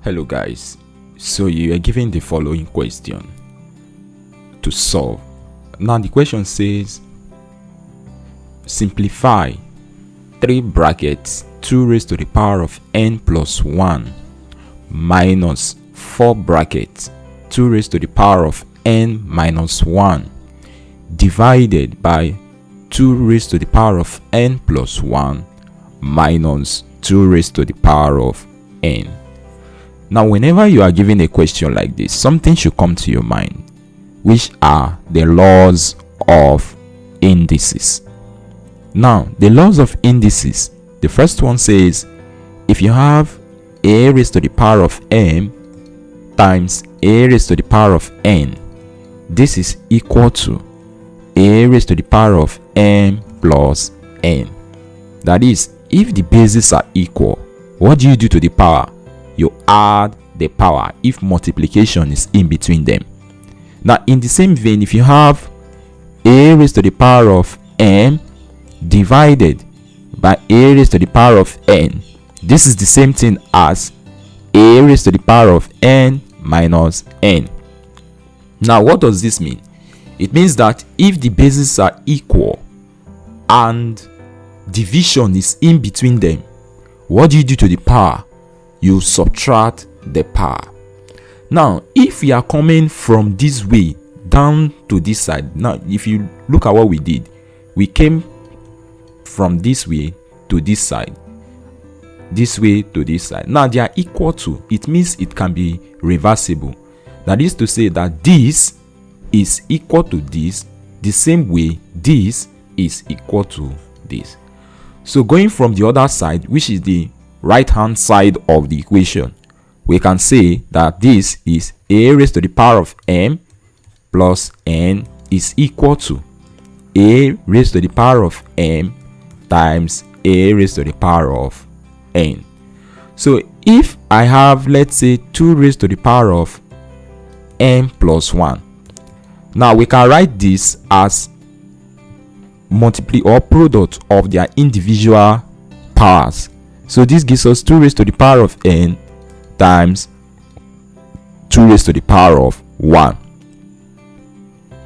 Hello guys, so you are given the following question to solve. Now the question says simplify 3 brackets 2 raised to the power of n plus 1 minus 4 brackets 2 raised to the power of n minus 1 divided by 2 raised to the power of n plus 1 minus 2 raised to the power of n. Now whenever you are given a question like this, something should come to your mind, which are the laws of indices. Now the laws of indices, the first one says if you have a raised to the power of m times a raised to the power of n, this is equal to a raised to the power of m plus n. That is, if the bases are equal, what do you do to the power? You add the power if multiplication is in between them. Now in the same vein, if you have a raised to the power of m divided by a raised to the power of n, this is the same thing as a raised to the power of n minus n. Now what does this mean? It means that if the bases are equal and division is in between them, what do you do to the power? You subtract the power. Now if we are coming from this way down to this side, now if you look at what we did, we came from this way to this side, this way to this side. Now they are equal to, it means it can be reversible. That is to say that this is equal to this, the same way this is equal to this. So going from the other side, which is the right hand side of the equation, we can say that this is a raised to the power of m plus n is equal to a raised to the power of m times a raised to the power of n. So if I have, let's say, 2 raised to the power of m plus 1, now we can write this as multiply or product of their individual powers. So this gives us 2 raised to the power of n times 2 raised to the power of 1.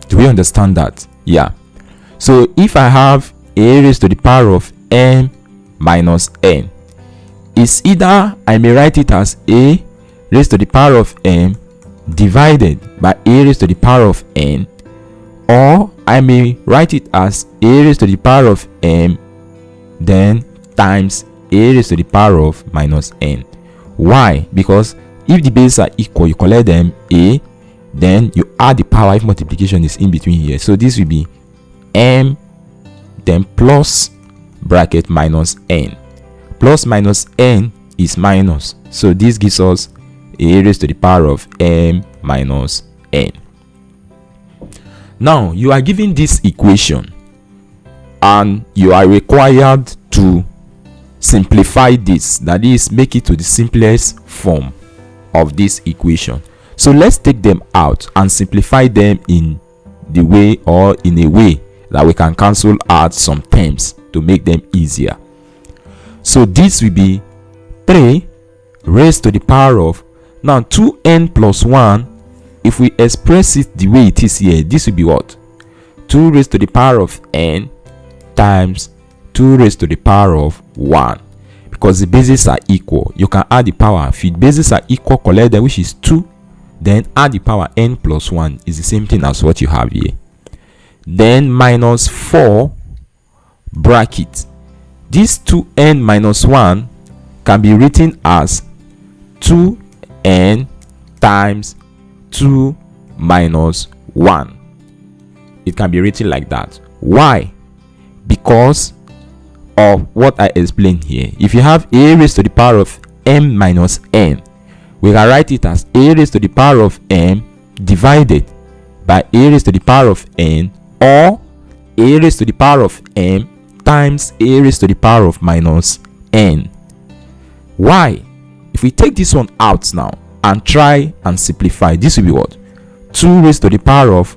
Do we understand that? Yeah. So if I have a raised to the power of m minus n, it's either I may write it as a raised to the power of m divided by a raised to the power of n, or I may write it as a raised to the power of m then times a raised to the power of minus n. Why? Because if the bases are equal, you collect them a, then you add the power if multiplication is in between here. So this will be m then plus bracket minus n. Plus minus n is minus, so this gives us a raised to the power of m minus n. Now you are given this equation and you are required to simplify this, that is, make it to the simplest form of this equation. So let's take them out and simplify them in the way, or in a way that we can cancel out some terms to make them easier. So this will be 3 raised to the power of, now 2n plus 1, if we express it the way it is here, this will be what? 2 raised to the power of n times 2 raised to the power of 1. Because the bases are equal, you can add the power. If the bases are equal, collect them, which is 2, then add the power n plus 1 is the same thing as what you have here. Then minus 4 bracket, this 2n minus 1 can be written as 2n times 2 minus 1. It can be written like that. Why? Because of what I explained here. If you have a raised to the power of m minus n, we can write it as a raised to the power of m divided by a raised to the power of n, or a raised to the power of m times a raised to the power of minus n. Why? If we take this one out now and try and simplify, this will be what? 2 raised to the power of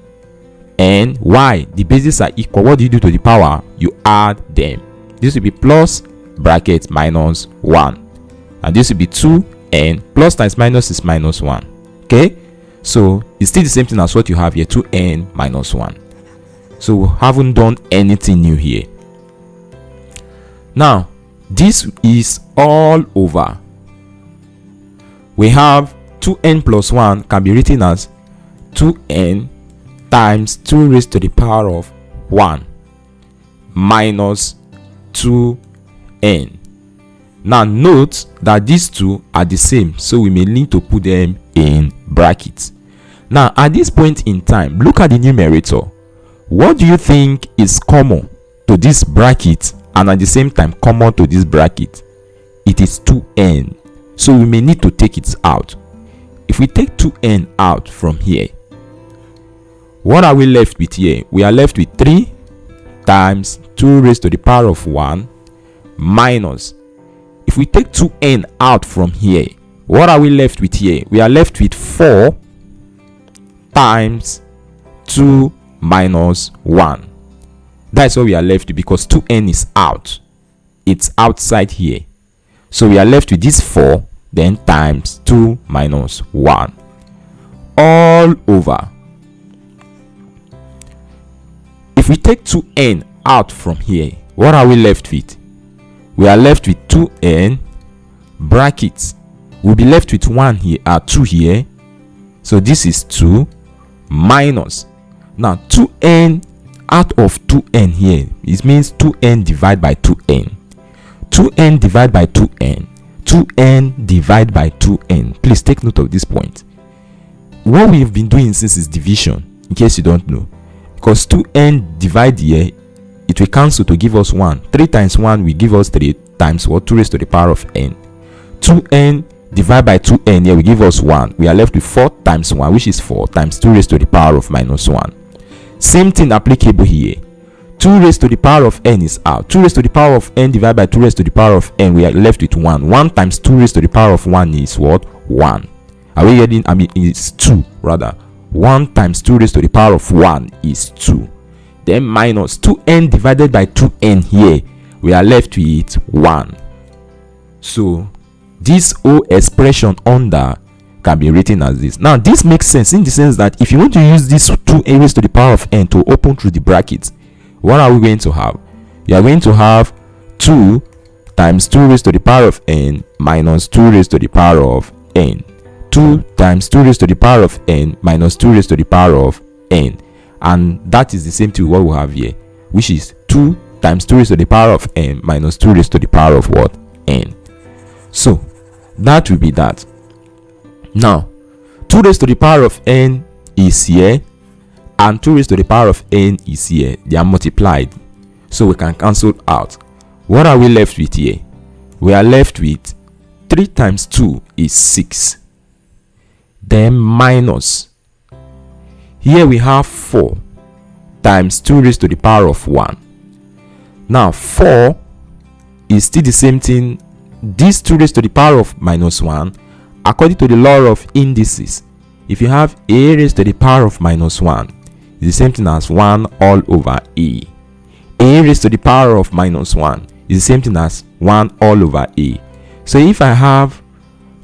n. Why? The bases are equal. What do you do to the power? You add them. This will be plus bracket minus 1, and this will be 2 2n, plus times minus is minus 1. Okay, so it's still the same thing as what you have here, 2n minus 1. So we haven't done anything new here. Now this is all over. We have 2n plus 1 can be written as 2n times 2 raised to the power of 1 minus 2n. Now note that these two are the same, so we may need to put them in brackets. Now at this point in time, look at the numerator. What do you think is common to this bracket and at the same time common to this bracket? It is 2n, so we may need to take it out. If we take 2n out from here, what are we left with here? We are left with 3 times 2 raised to the power of 1 minus, if we take 2n out from here, what are we left with here? We are left with 4 times 2 minus 1. That's what we are left with, because 2n is out. It's outside here. So we are left with this 4, then times 2 minus 1. All over. If we take 2n out from here, what are we left with? We are left with 2n brackets. We'll be left with 1 here, 2 here. So this is 2 minus. Now 2n out of 2n here, it means 2n divided by 2n. 2n divided by 2n. 2n divided by 2n. Please take note of this point. What we've been doing since is division, in case you don't know. Because 2n divide here, it will cancel to give us 1. 3 times 1 will give us 3 times what? 2 raised to the power of n. 2n divided by 2n here will give us 1. We are left with 4 times 1, which is 4 times 2 raised to the power of minus 1. Same thing applicable here. 2 raised to the power of n is out. 2 raised to the power of n divided by 2 raised to the power of n, we are left with 1. 1 times 2 raised to the power of 1 is what? 1. Are we getting? It's 2 rather. 1 times 2 raised to the power of 1 is 2. Then minus 2n divided by 2n here, we are left with 1. So this whole expression under can be written as this. Now this makes sense in the sense that if you want to use this 2 raised to the power of n to open through the brackets, what are we going to have? You are going to have 2 times 2 raised to the power of n minus 2 raised to the power of n. 2 times 2 raised to the power of n minus 2 raised to the power of n. And that is the same to what we have here, which is 2 times 2 raised to the power of n minus 2 raised to the power of what? N. So that will be that. Now 2 raised to the power of n is here and 2 raised to the power of n is here. They are multiplied, so we can cancel out. What are we left with here? We are left with 3 times 2 is 6. Then minus, here we have 4 times 2 raised to the power of 1. Now 4 is still the same thing. This 2 raised to the power of minus 1, according to the law of indices, if you have a raised to the power of minus 1, it's the same thing as 1 all over a. A raised to the power of minus 1 is the same thing as 1 all over a. So if I have,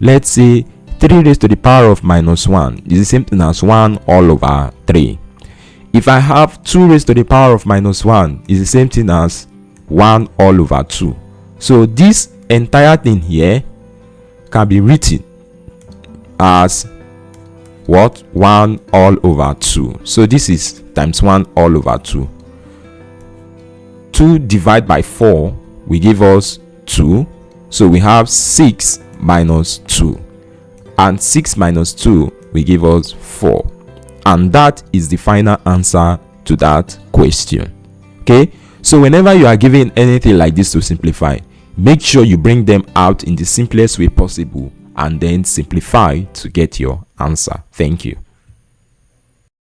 let's say, 3 raised to the power of minus 1 is the same thing as 1 all over 3. If I have 2 raised to the power of minus 1 is the same thing as 1 all over 2. So this entire thing here can be written as what? 1 all over 2. So this is times 1 all over 2. 2 divided by 4 will give us 2. So we have 6 minus 2. And 6 minus 2 will give us 4. And that is the final answer to that question. Okay, so whenever you are given anything like this to simplify, make sure you bring them out in the simplest way possible and then simplify to get your answer. Thank you.